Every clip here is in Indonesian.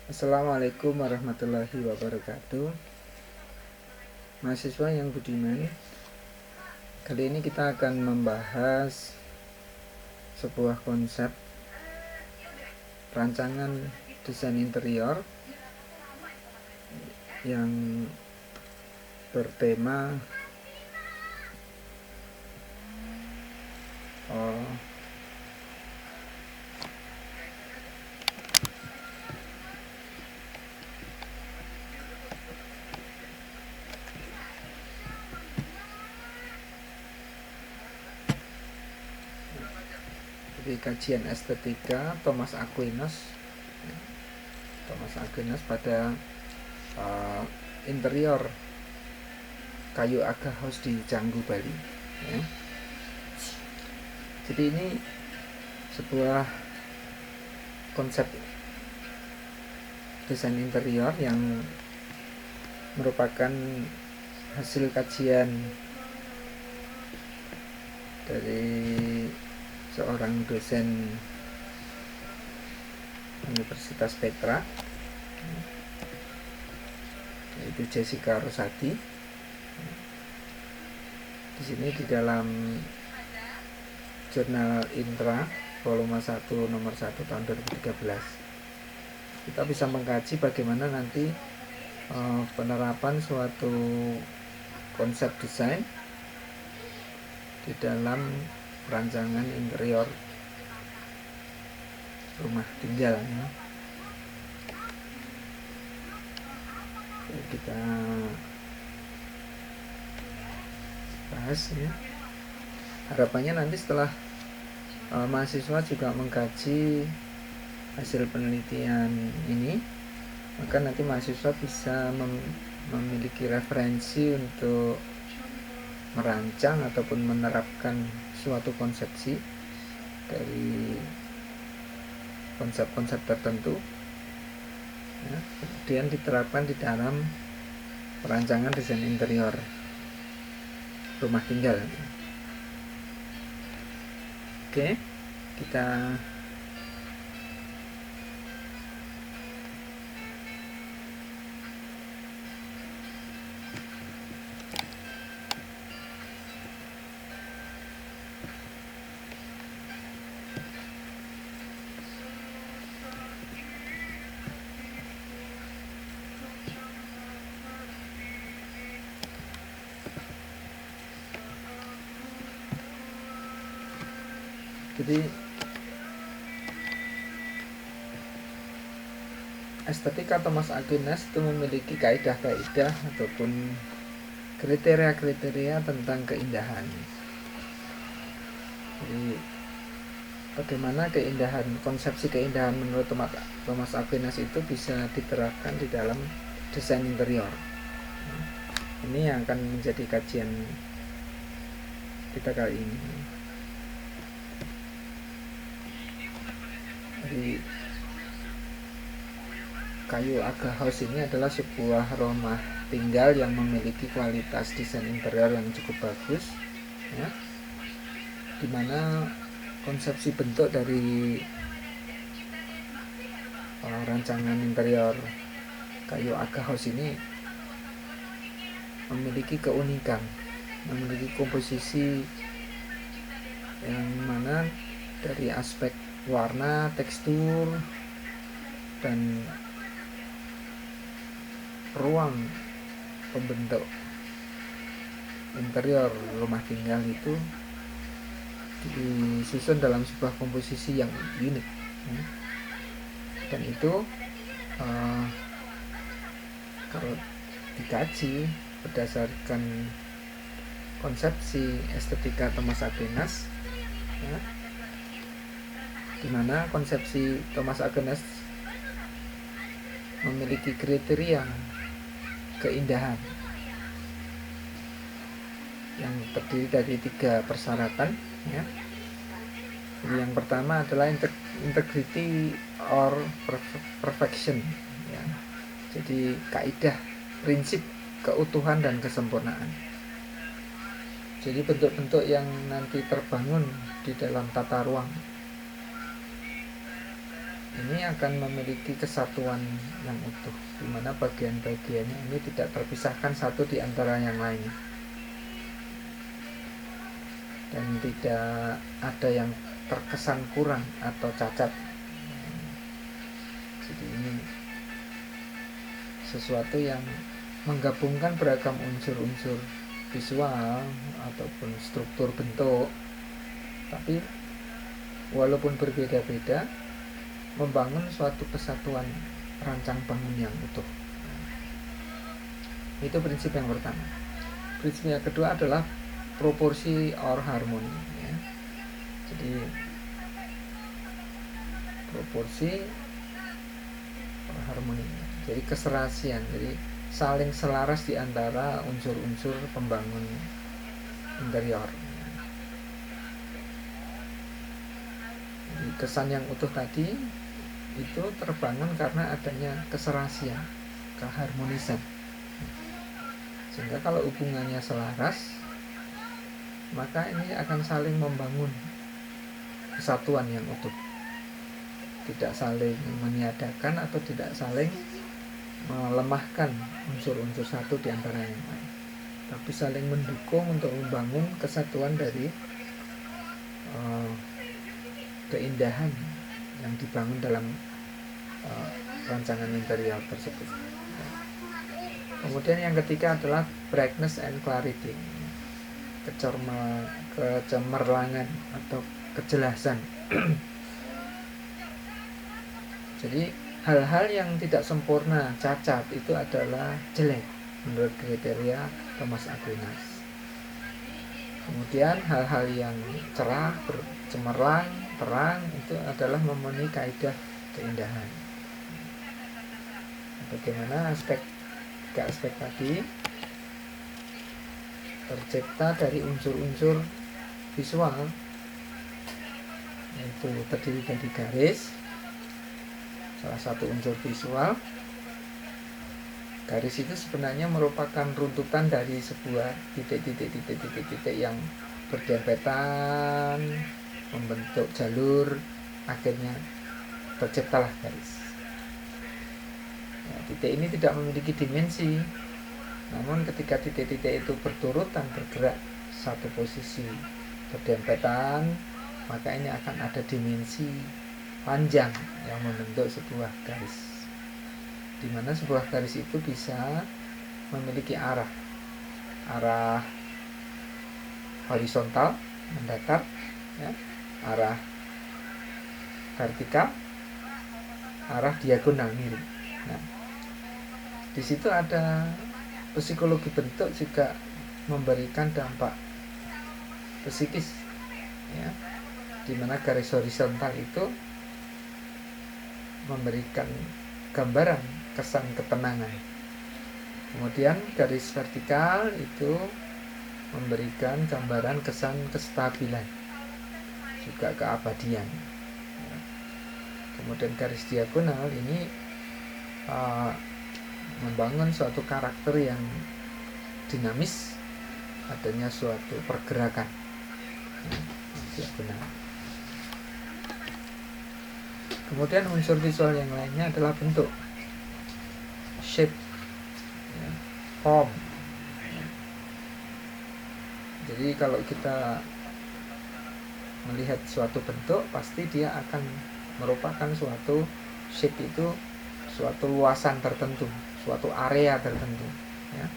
Assalamualaikum warahmatullahi wabarakatuh. Mahasiswa yang budiman, kali ini kita akan membahas sebuah konsep rancangan desain interior yang bertema di kajian estetika Thomas Aquinas pada interior kayu Aga House di Canggu, Bali ya. Jadi ini sebuah konsep desain interior yang merupakan hasil kajian dari seorang dosen Universitas Petra, yaitu Jessica Rosati. Di sini di dalam jurnal Intra volume 1 nomor 1 tahun 2013 kita bisa mengkaji bagaimana nanti penerapan suatu konsep desain di dalam rancangan interior rumah tinggal ya. Kita bahas ya. Harapannya nanti setelah mahasiswa juga mengkaji hasil penelitian ini, maka nanti mahasiswa bisa memiliki referensi untuk merancang ataupun menerapkan suatu konsepsi dari konsep-konsep tertentu ya, kemudian diterapkan di dalam perancangan desain interior rumah tinggal. Oke, kita jadi estetika Thomas Aquinas itu memiliki kaidah-kaidah ataupun kriteria-kriteria tentang keindahan. Jadi bagaimana keindahan, konsepsi keindahan menurut Thomas Aquinas itu bisa diterapkan di dalam desain interior. Ini yang akan menjadi kajian kita kali ini. Jadi kayu Aga House ini adalah sebuah rumah tinggal yang memiliki kualitas desain interior yang cukup bagus ya, dimana konsepsi bentuk dari rancangan interior kayu Aga House ini memiliki keunikan, memiliki komposisi yang mana dari aspek warna, tekstur, dan ruang pembentuk interior rumah tinggal itu disusun dalam sebuah komposisi yang unik ya. Dan itu kalau dikaji berdasarkan konsepsi estetika Thomas Aquinas ya, dimana konsepsi Thomas Aquinas memiliki kriteria keindahan yang terdiri dari 3 persyaratan ya. Jadi yang pertama adalah integrity or perfection ya. Jadi kaidah prinsip keutuhan dan kesempurnaan. Jadi bentuk-bentuk yang nanti terbangun di dalam tata ruang ini akan memiliki kesatuan yang utuh, di mana bagian-bagiannya ini tidak terpisahkan satu di antara yang lain, dan tidak ada yang terkesan kurang atau cacat. Jadi ini sesuatu yang menggabungkan beragam unsur-unsur visual ataupun struktur bentuk, tapi walaupun berbeda-beda membangun suatu kesatuan rancang bangun yang utuh. Itu prinsip yang pertama. Prinsip yang kedua adalah proporsi or harmoni, ya. Jadi proporsi or harmoni, jadi keserasian, jadi saling selaras di antara unsur-unsur pembangun interior. Jadi kesan yang utuh tadi itu terbangun karena adanya keserasian, keharmonisan. Sehingga kalau hubungannya selaras, maka ini akan saling membangun kesatuan yang utuh, tidak saling meniadakan atau tidak saling melemahkan unsur-unsur satu di antara yang lain, tapi saling mendukung untuk membangun kesatuan dari keindahan yang dibangun dalam rancangan interior tersebut. Kemudian yang ketiga adalah brightness and clarity, kecemerlangan atau kejelasan. Jadi hal-hal yang tidak sempurna, cacat, itu adalah jelek menurut kriteria Thomas Aquinas. Kemudian hal-hal yang cerah, cemerlang, terang, itu adalah memenuhi kaidah keindahan. Bagaimana aspek tadi tercipta dari unsur-unsur visual, yaitu terdiri dari garis, salah satu unsur visual. Garis itu sebenarnya merupakan runtutan dari sebuah titik-titik yang berdempetan membentuk jalur, akhirnya terciptalah garis. Titik ini tidak memiliki dimensi, namun ketika titik-titik itu berturutan bergerak satu posisi berdempetan, maka ini akan ada dimensi panjang yang membentuk sebuah garis, di mana sebuah garis itu bisa memiliki arah horizontal mendatar, ya, arah vertikal, arah diagonal miring. Nah, di situ ada psikologi bentuk juga memberikan dampak psikis, ya, di mana garis horizontal itu memberikan gambaran kesan ketenangan. Kemudian garis vertikal itu memberikan gambaran kesan kestabilan, juga keabadian. Kemudian garis diagonal ini membangun suatu karakter yang dinamis, adanya suatu pergerakan diagonal. Kemudian unsur visual yang lainnya adalah bentuk, shape, ya, form. Jadi kalau kita melihat suatu bentuk, pasti dia akan merupakan suatu shape, itu suatu luasan tertentu, suatu area tertentu, ya,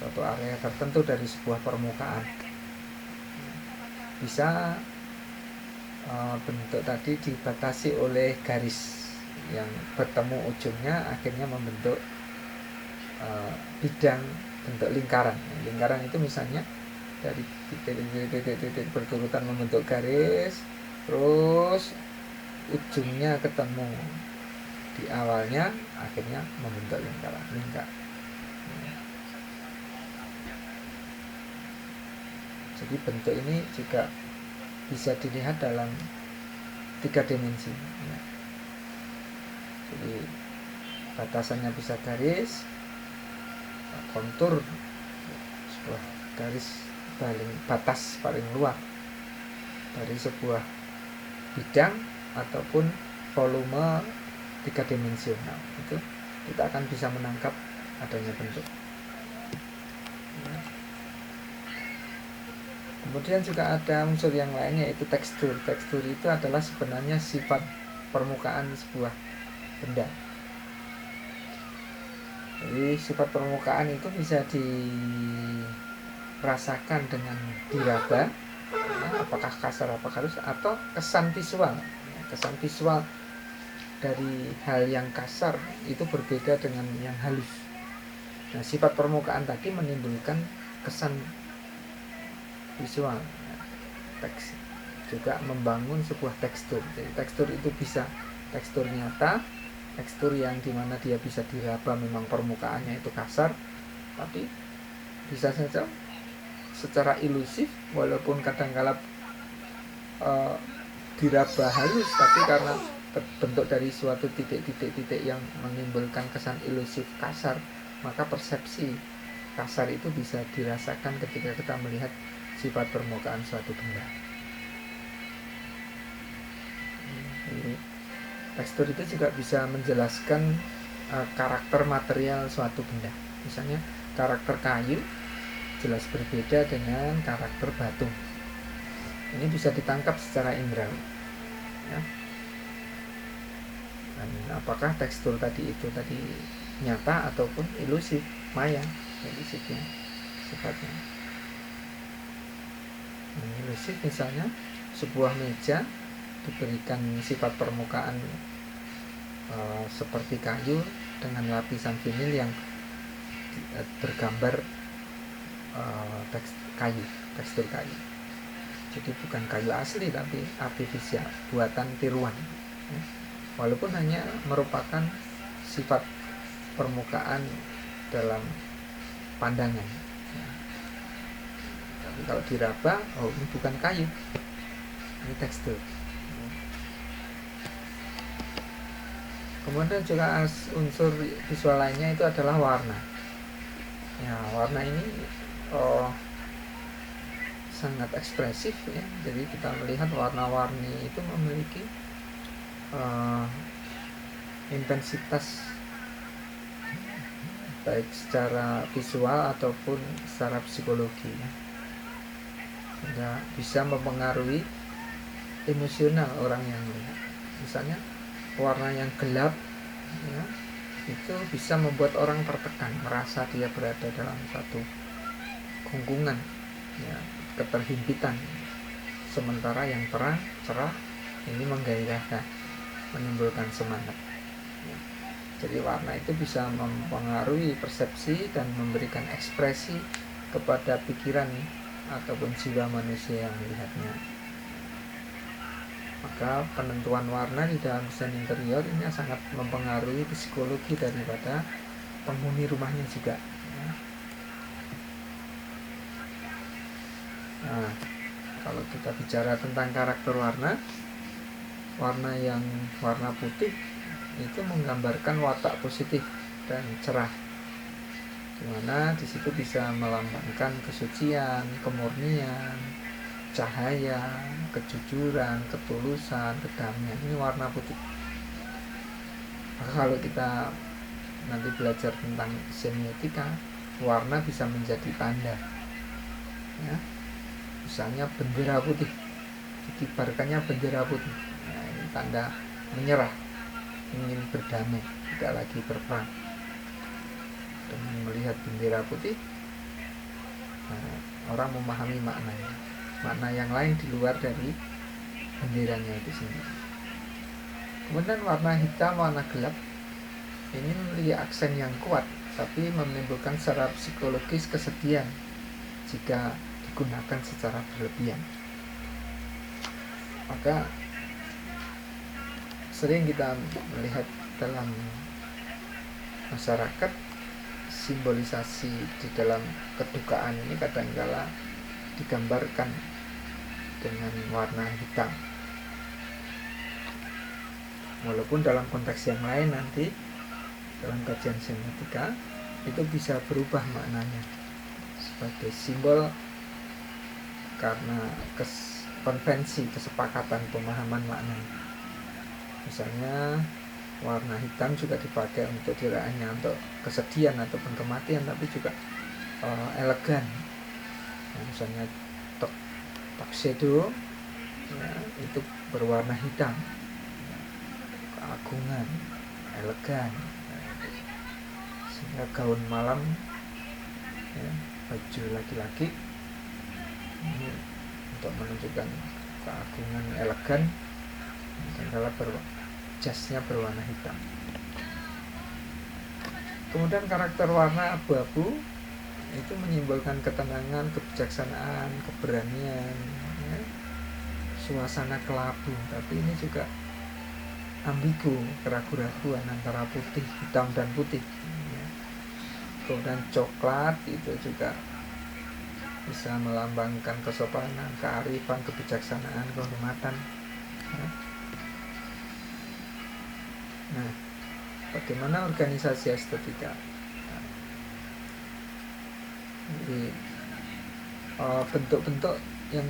suatu area tertentu dari sebuah permukaan. Bisa bentuk tadi dibatasi oleh garis yang bertemu ujungnya, akhirnya membentuk bidang bentuk lingkaran. Lingkaran itu misalnya dari titik-titik berturutan membentuk garis, terus ujungnya ketemu di awalnya, akhirnya membentuk lingkar. Jadi bentuk ini juga bisa dilihat dalam 3 dimensi, ya. Jadi batasannya bisa garis, kontur, sebuah garis batas paling luar dari sebuah bidang ataupun volume 3 dimensional, itu kita akan bisa menangkap adanya bentuk. Kemudian juga ada unsur yang lain, yaitu tekstur. Tekstur itu adalah sebenarnya sifat permukaan sebuah benda. Jadi sifat permukaan itu bisa dirasakan dengan diraba, apakah kasar, apakah halus, atau kesan visual. Kesan visual dari hal yang kasar itu berbeda dengan yang halus. Nah, sifat permukaan tadi menimbulkan kesan visual. Teks juga membangun sebuah tekstur. Jadi tekstur itu bisa tekstur nyata, tekstur yang dimana dia bisa diraba, memang permukaannya itu kasar, tapi bisa saja secara ilusif, walaupun kadang-kala diraba halus, tapi karena bentuk dari suatu titik-titik yang menimbulkan kesan ilusif kasar, maka persepsi kasar itu bisa dirasakan ketika kita melihat sifat permukaan suatu benda. Tekstur itu juga bisa menjelaskan karakter material suatu benda. Misalnya karakter kayu jelas berbeda dengan karakter batu. Ini bisa ditangkap secara indera. Ya. Dan apakah tekstur tadi itu nyata ataupun ilusif, maya, ilusifnya sifatnya. Ilusif misalnya sebuah meja diberikan sifat permukaan seperti kayu dengan lapisan vinil yang bergambar tekstur kayu. Jadi bukan kayu asli tapi artifisial, buatan tiruan. Walaupun hanya merupakan sifat permukaan dalam pandangan. Tapi kalau diraba, oh ini bukan kayu, ini tekstur. Kemudian juga unsur visual lainnya itu adalah warna. Ya, warna ini sangat ekspresif ya. Jadi kita melihat warna-warni itu memiliki intensitas baik secara visual ataupun secara psikologi ya. Sehingga bisa mempengaruhi emosional orang yang melihat. Misalnya warna yang gelap ya, itu bisa membuat orang tertekan, merasa dia berada dalam satu gungkungan ya, keterhimpitan. Sementara yang terang, cerah ini menggairahkan, menimbulkan semangat ya. Jadi warna itu bisa mempengaruhi persepsi dan memberikan ekspresi kepada pikiran ataupun jiwa manusia yang melihatnya. Maka penentuan warna di dalam desain interior ini sangat mempengaruhi psikologi daripada penghuni rumahnya juga. Nah, kalau kita bicara tentang karakter warna putih itu menggambarkan watak positif dan cerah, dimana di situ bisa melambangkan kesucian, kemurnian, cahaya, kejujuran, ketulusan, kedamaian. Ini warna putih. Maka kalau kita nanti belajar tentang semiotika, warna bisa menjadi tanda ya. Misalnya bendera putih, dikibarkannya bendera putih, nah, ini tanda menyerah, ingin berdamai, tidak lagi berperang. Dengan melihat bendera putih, nah, orang memahami makna yang lain di luar dari benderanya itu sendiri. Kemudian warna hitam, warna gelap ini memiliki aksen yang kuat, tapi menimbulkan secara psikologis kesedihan jika digunakan secara berlebihan. Maka sering kita melihat dalam masyarakat simbolisasi di dalam kedukaan ini kadangkala digambarkan dengan warna hitam, walaupun dalam konteks yang lain nanti dalam kajian semiotika itu bisa berubah maknanya sebagai simbol karena konvensi kesepakatan pemahaman makna. Misalnya warna hitam juga dipakai untuk tidak hanya untuk kesedihan ataupun kematian, tapi juga elegan. Nah, misalnya tuxedo ya, itu berwarna hitam, keagungan, elegan. Sehingga gaun malam ya, baju laki-laki ini untuk menunjukkan keagungan, elegan, dan kalau jasnya berwarna hitam. Kemudian karakter warna abu-abu itu menyimbolkan ketenangan, kebijaksanaan, keberanian ya, suasana kelabu. Tapi ini juga ambigu, keraguan-raguan antara putih, hitam dan putih ya. Kemudian coklat itu juga bisa melambangkan kesopanan, kearifan, kebijaksanaan, kehormatan ya. Nah, bagaimana organisasi estetika? Jadi bentuk-bentuk yang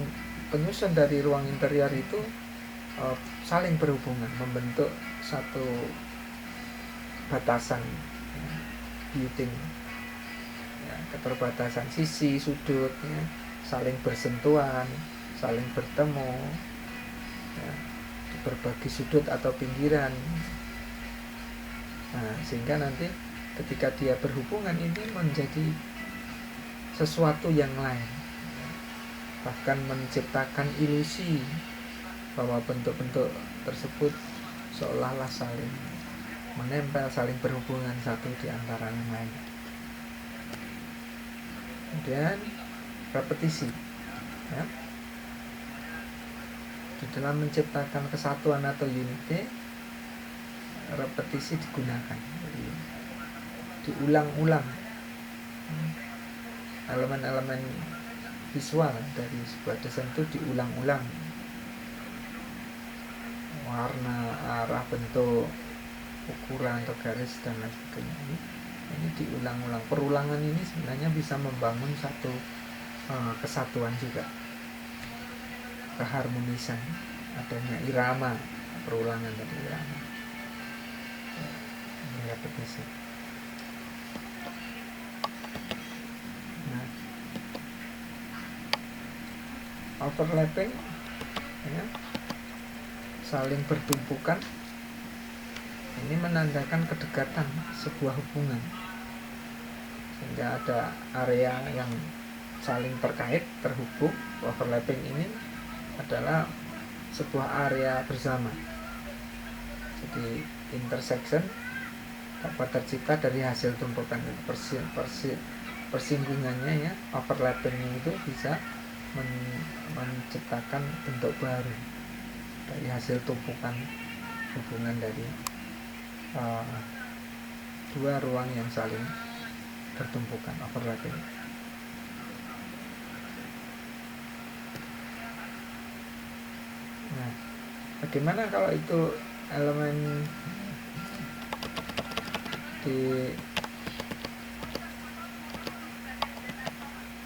penyusun dari ruang interior itu saling berhubungan, membentuk satu batasan ya, building ya, keterbatasan sisi, sudut ya, saling bersentuhan, saling bertemu ya, di berbagai sudut atau pinggiran. Nah, sehingga nanti ketika dia berhubungan ini menjadi sesuatu yang lain, bahkan menciptakan ilusi bahwa bentuk-bentuk tersebut seolah-olah saling menempel, saling berhubungan satu di antara yang lain. Kemudian repetisi ya. Di dalam menciptakan kesatuan atau unity, repetisi digunakan. Jadi, diulang-ulang elemen-elemen visual dari sebuah desain itu diulang-ulang, warna, arah, bentuk, ukuran atau garis dan lain sebagainya. Ini diulang-ulang. Perulangan ini sebenarnya bisa membangun satu kesatuan juga, keharmonisan, adanya irama, perulangan dari irama. Ini repetisi. Nah, overlapping ya, saling bertumpukan, ini menandakan kedekatan sebuah hubungan, sehingga ada area yang saling terkait, terhubung. Overlapping ini adalah sebuah area bersama, jadi intersection dapat tercipta dari hasil tumpukan. Persinggungannya ya, overlapping itu bisa menciptakan bentuk baru dari hasil tumpukan hubungan dari dua ruang yang saling bertumpukan, overlapping. Nah, bagaimana kalau itu elemen di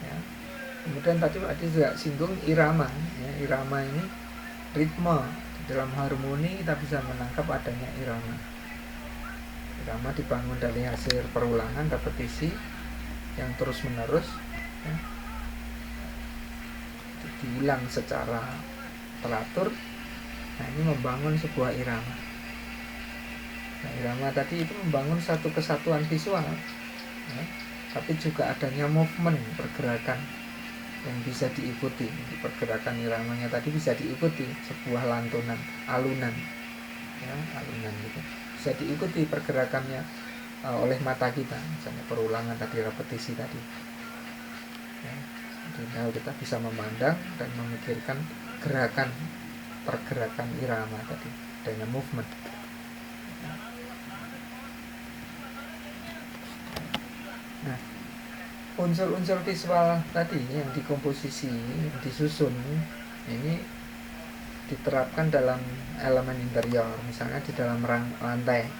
ya. Kemudian tadi juga singgung irama ya. Irama ini ritme. Di dalam harmoni kita bisa menangkap adanya irama. Irama dibangun dari hasil perulangan, repetisi yang terus menerus ya. Diulang secara teratur. Nah, ini membangun sebuah irama. Nah, irama tadi itu membangun satu kesatuan visual ya, tapi juga adanya movement, pergerakan yang bisa diikuti. Pergerakan iramanya tadi bisa diikuti, sebuah lantunan, alunan ya, alunan gitu, bisa diikuti pergerakannya oleh mata kita. Misalnya perulangan tadi, repetisi tadi ya. Jadi kita bisa memandang dan memikirkan gerakan, pergerakan irama tadi, adanya movement. Nah, unsur-unsur visual tadi yang dikomposisi, yang disusun, ini diterapkan dalam elemen interior. Misalnya di dalam lantai.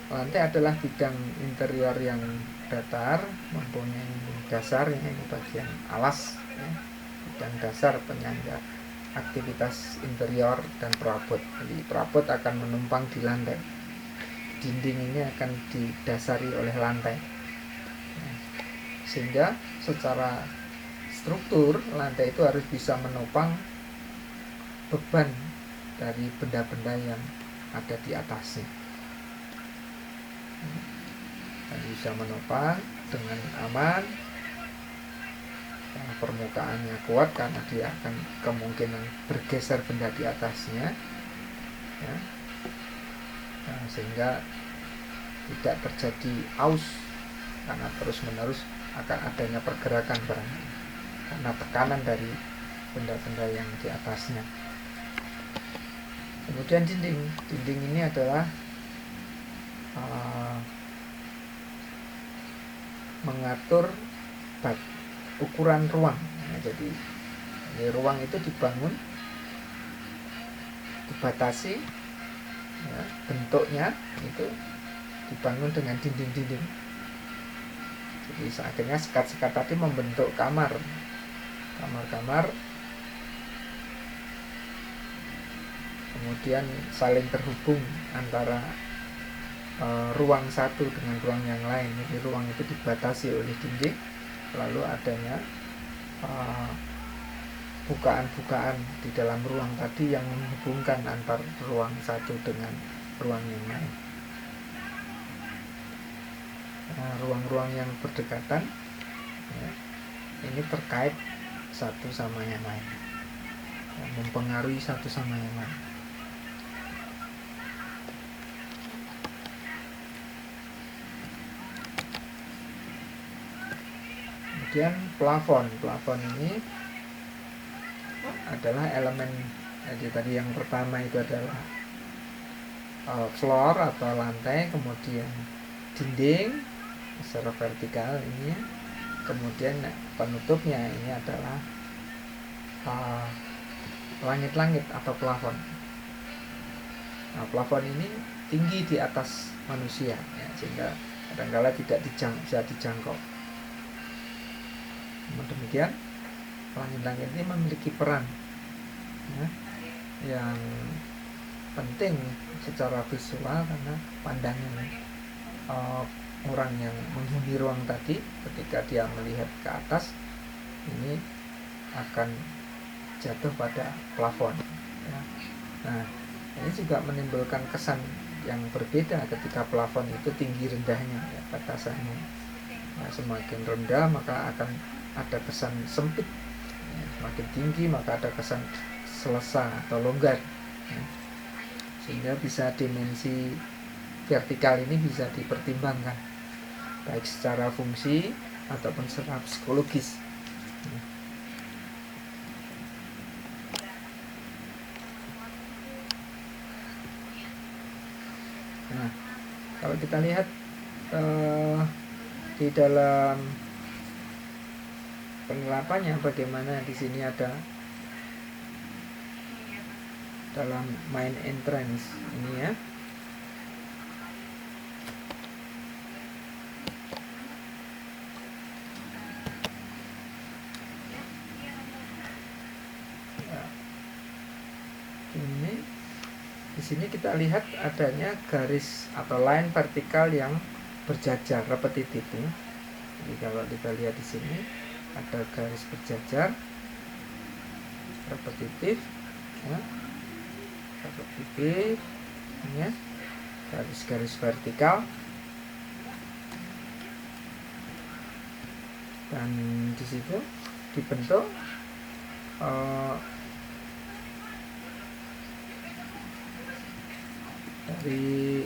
Lantai adalah bidang interior yang datar, mempunyai dasar, ini bagian alas ya, bidang dasar penyangga aktivitas interior dan perabot. Jadi perabot akan menumpang di lantai, dinding ini akan didasari oleh lantai, sehingga secara struktur lantai itu harus bisa menopang beban dari benda-benda yang ada di atasnya. Dan bisa menopang dengan aman, karena permukaannya kuat, karena dia akan kemungkinan bergeser benda di atasnya, ya. Nah, sehingga tidak terjadi aus karena terus-menerus akan adanya pergerakan barang karena tekanan dari benda-benda yang di atasnya. Kemudian dinding ini adalah mengatur ukuran ruang. Nah, jadi ruang itu dibangun, dibatasi, ya, bentuknya itu dibangun dengan dinding-dinding. Jadi akhirnya sekat-sekat tadi membentuk kamar-kamar, kemudian saling terhubung antara ruang satu dengan ruang yang lain. Jadi ruang itu dibatasi oleh dinding, lalu adanya bukaan-bukaan di dalam ruang tadi yang menghubungkan antar ruang satu dengan ruang yang lain. Nah, ruang-ruang yang berdekatan, ya, ini terkait satu sama yang lain, ya, mempengaruhi satu sama yang lain. Kemudian plafon ini adalah elemen. Jadi tadi yang pertama itu adalah floor atau lantai, kemudian dinding secara vertikal ini, kemudian penutupnya ini adalah langit-langit atau plafon. Nah, plafon ini tinggi di atas manusia, ya, sehingga kadang-kala tidak bisa dijangkau. Namun demikian, langit-langit ini memiliki peran, ya, yang penting secara visual, karena pandangan orang yang menghuni ruang tadi ketika dia melihat ke atas ini akan jatuh pada plafon, ya. Nah, ini juga menimbulkan kesan yang berbeda ketika plafon itu tinggi rendahnya, ya, batasannya. Nah, semakin rendah maka akan ada kesan sempit, ya. Semakin tinggi maka ada kesan selesa atau longgar, ya. Sehingga bisa dimensi vertikal ini bisa dipertimbangkan baik secara fungsi ataupun secara psikologis. Nah, kalau kita lihat di dalam penerapannya bagaimana, di sini ada dalam main entrance ini, ya. Ini di sini kita lihat adanya garis atau line vertikal yang berjajar repetitif, ya. Jadi kalau kita lihat di sini ada garis berjajar repetitif, ya. Repetitif, ya. Garis-garis vertikal, dan di situ dibentuk dari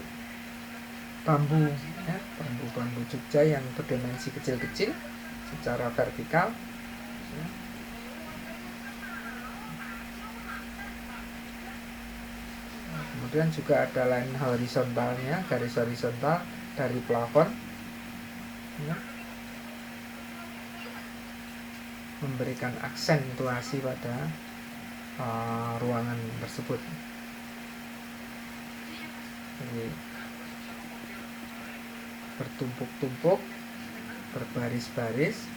bambu, ya, bambu Jogja yang berdimensi kecil-kecil secara vertikal, ya. Kemudian juga ada line horizontalnya, garis horizontal dari plafon, ya, memberikan aksentuasi pada ruangan tersebut. Jadi bertumpuk-tumpuk, berbaris-baris,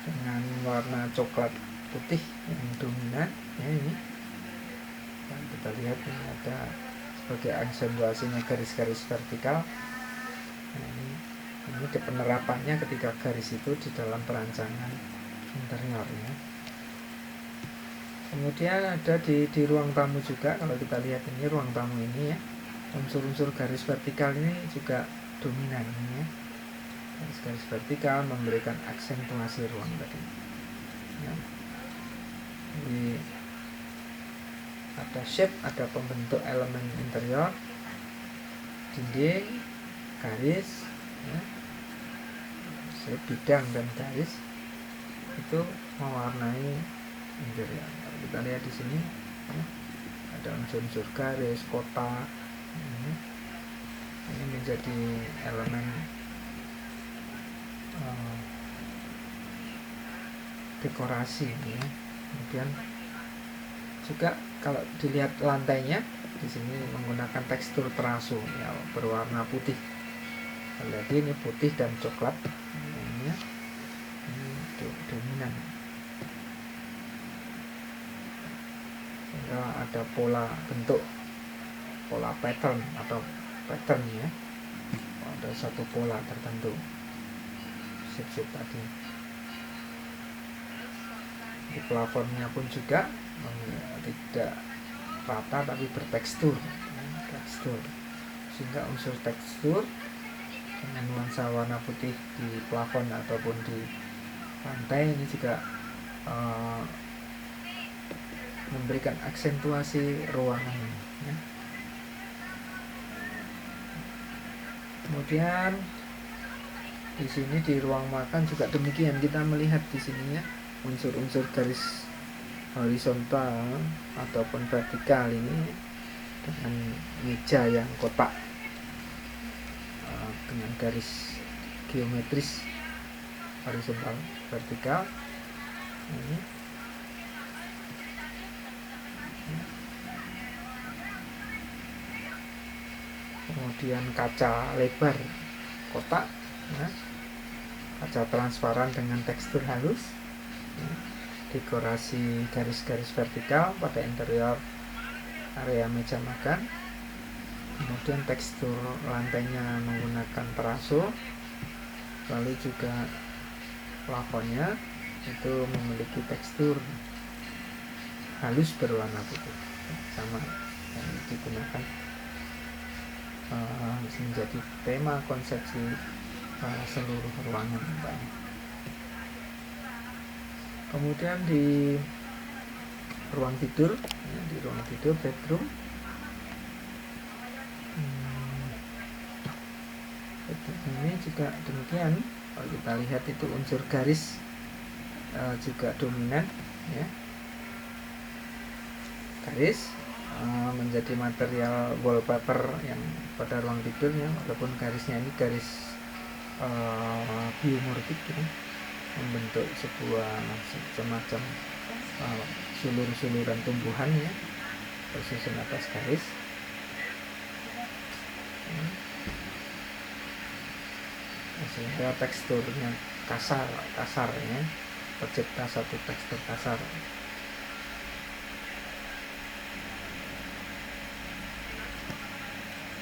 dengan warna coklat putih yang dominan ya. Ini nah, kita lihat ini ada sebagai aksentuasinya garis-garis vertikal. Nah, ini penerapannya ketika garis itu di dalam perancangan interior ya. Kemudian ada di ruang tamu juga. Kalau kita lihat ini ruang tamu ini ya, unsur-unsur garis vertikal ini juga dominan ya. Garis-garis vertikal memberikan aksentuasi ruang tadi ya. Jadi ada shape, ada pembentuk elemen interior, dinding, garis ya. Shape, bidang dan garis itu mewarnai interior. Kalau kita lihat di sini ya, ada unsur-unsur garis, kotak ya. Ini menjadi elemen dekorasi ya. Kemudian juga kalau dilihat lantainya di sini menggunakan tekstur teraso ya, berwarna putih. Lagi ini putih dan coklat ya. Ini dominan. Sehingga ada pola bentuk, pola pattern atau pattern ya. Ada satu pola tertentu. Shape tadi. Di plafonnya pun juga tidak rata tapi bertekstur ya, tekstur, sehingga unsur tekstur dengan nuansa warna putih di plafon ataupun di lantai ini juga memberikan aksentuasi ruangan ya. Kemudian di sini di ruang makan juga demikian, kita melihat di sini ya unsur-unsur garis horizontal ataupun vertikal ini dengan meja yang kotak dengan garis geometris horizontal vertikal ini. Kemudian kaca lebar kotak ya. Kaca transparan dengan tekstur halus ya. Dekorasi garis-garis vertikal pada interior area meja makan. Kemudian tekstur lantainya menggunakan teraso, lalu juga plafonnya itu memiliki tekstur halus berwarna putih sama yang digunakan menjadi tema konsepsi seluruh ruangan. Kemudian di ruang tidur ya, di ruang tidur bedroom ini juga demikian. Kalau kita lihat itu unsur garis juga dominan ya. Garis menjadi material wallpaper yang pada ruang tidurnya, walaupun garisnya ini garis biomorfik gitu, membentuk sebuah semacam sulur-suluran tumbuhan ya, tersusun atas garis. Sehingga teksturnya kasar ya, tercipta satu tekstur kasar.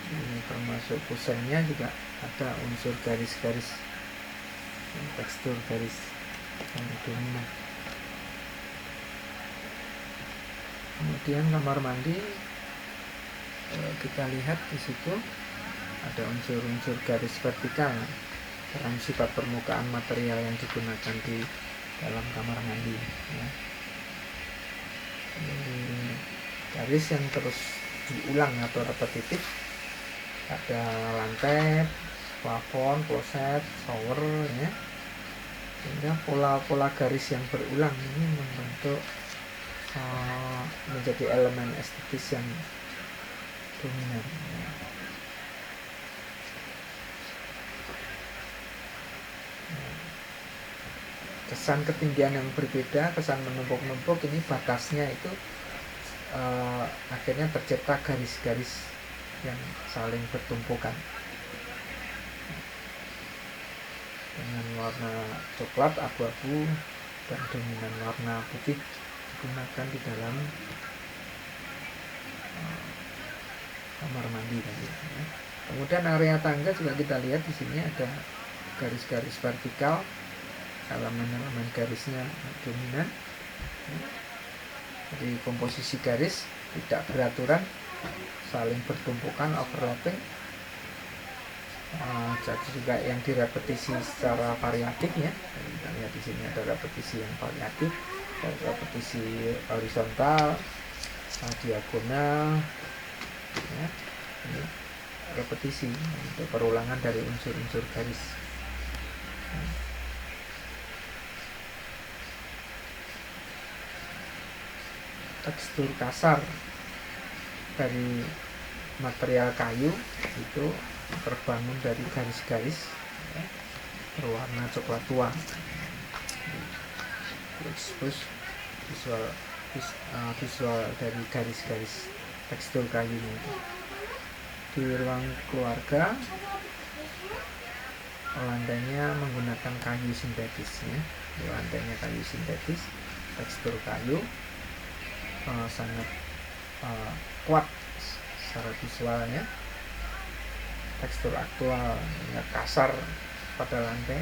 Ini termasuk kusennya juga ada unsur garis-garis, tekstur garis yang dominan. Kemudian kamar mandi kita lihat di situ ada unsur-unsur garis vertikal dalam sifat permukaan material yang digunakan di dalam kamar mandi ya. Garis yang terus diulang atau repetitif, ada lantai, plafon, kloset, shower ya. Sehingga pola-pola garis yang berulang ini membentuk menjadi elemen estetis yang dominan ya. Kesan ketinggian yang berbeda, kesan menumpuk-numpuk, ini batasnya itu akhirnya tercipta garis-garis yang saling bertumpukan. Dan dengan warna coklat, abu-abu, dan dominan warna putih digunakan di dalam kamar mandi tadi. Kemudian area tangga juga kita lihat di sini ada garis-garis vertikal, halaman-halaman garisnya dominan. Jadi komposisi garis tidak beraturan, saling bertumpukan, overlapping. Jadi juga yang direpetisi secara variatif ya. Jadi kita lihat di sini ada repetisi yang variatif, ada repetisi horizontal, diagonal, ya. Ini repetisi untuk perulangan dari unsur-unsur garis. Tekstur kasar dari material kayu itu terbangun dari garis-garis ya, berwarna coklat tua. Terus visual dari garis-garis tekstur kayunya itu. Di ruang keluarga lantainya menggunakan kayu sintetis ya. Lantainya kayu sintetis, tekstur kayu sangat kuat secara visualnya. Tekstur aktual kasar pada lantai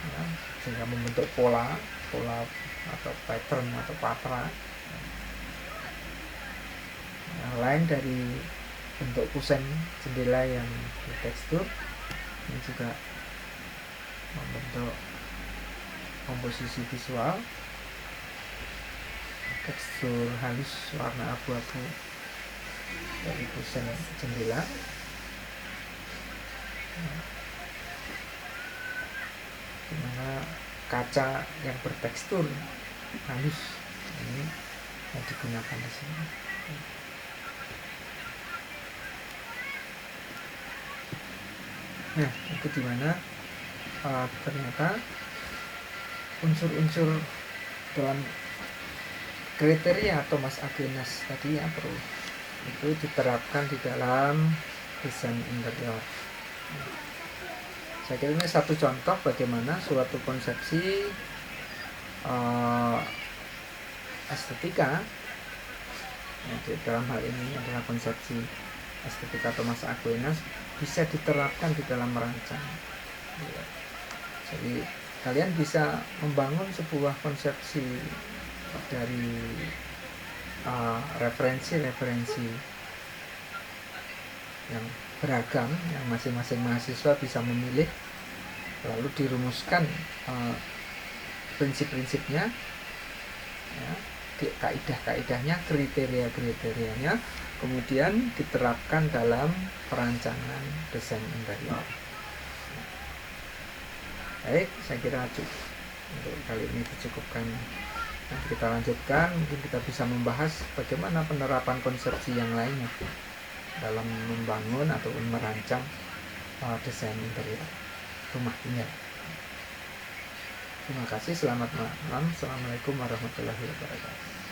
ya, sehingga membentuk pola atau pattern atau patra. Yang lain dari bentuk kusen jendela yang bertekstur, ini juga membentuk komposisi visual. Tekstur halus warna abu-abu dari kusen jendela. Dimana kaca yang bertekstur halus ini yang digunakan di sini. Nah, itu dimana ternyata unsur-unsur dalam kriteria Thomas Aquinas tadi ya itu diterapkan di dalam desain interior. Saya kira ini satu contoh bagaimana suatu konsepsi estetika ya, dalam hal ini adalah konsepsi estetika Thomas Aquinas bisa diterapkan di dalam merancang. Jadi kalian bisa membangun sebuah konsepsi dari referensi yang beragam yang masing-masing mahasiswa bisa memilih, lalu dirumuskan prinsip-prinsipnya ya, kaidah-kaidahnya, kriteria-kriterianya, kemudian diterapkan dalam perancangan desain interior. Baik, saya kira cukup untuk kali ini dicukupkan. Nanti kita lanjutkan, mungkin kita bisa membahas bagaimana penerapan konsepsi yang lainnya dalam membangun ataupun merancang desain interior rumah tinggal. Terima kasih, selamat malam. Assalamualaikum warahmatullahi wabarakatuh.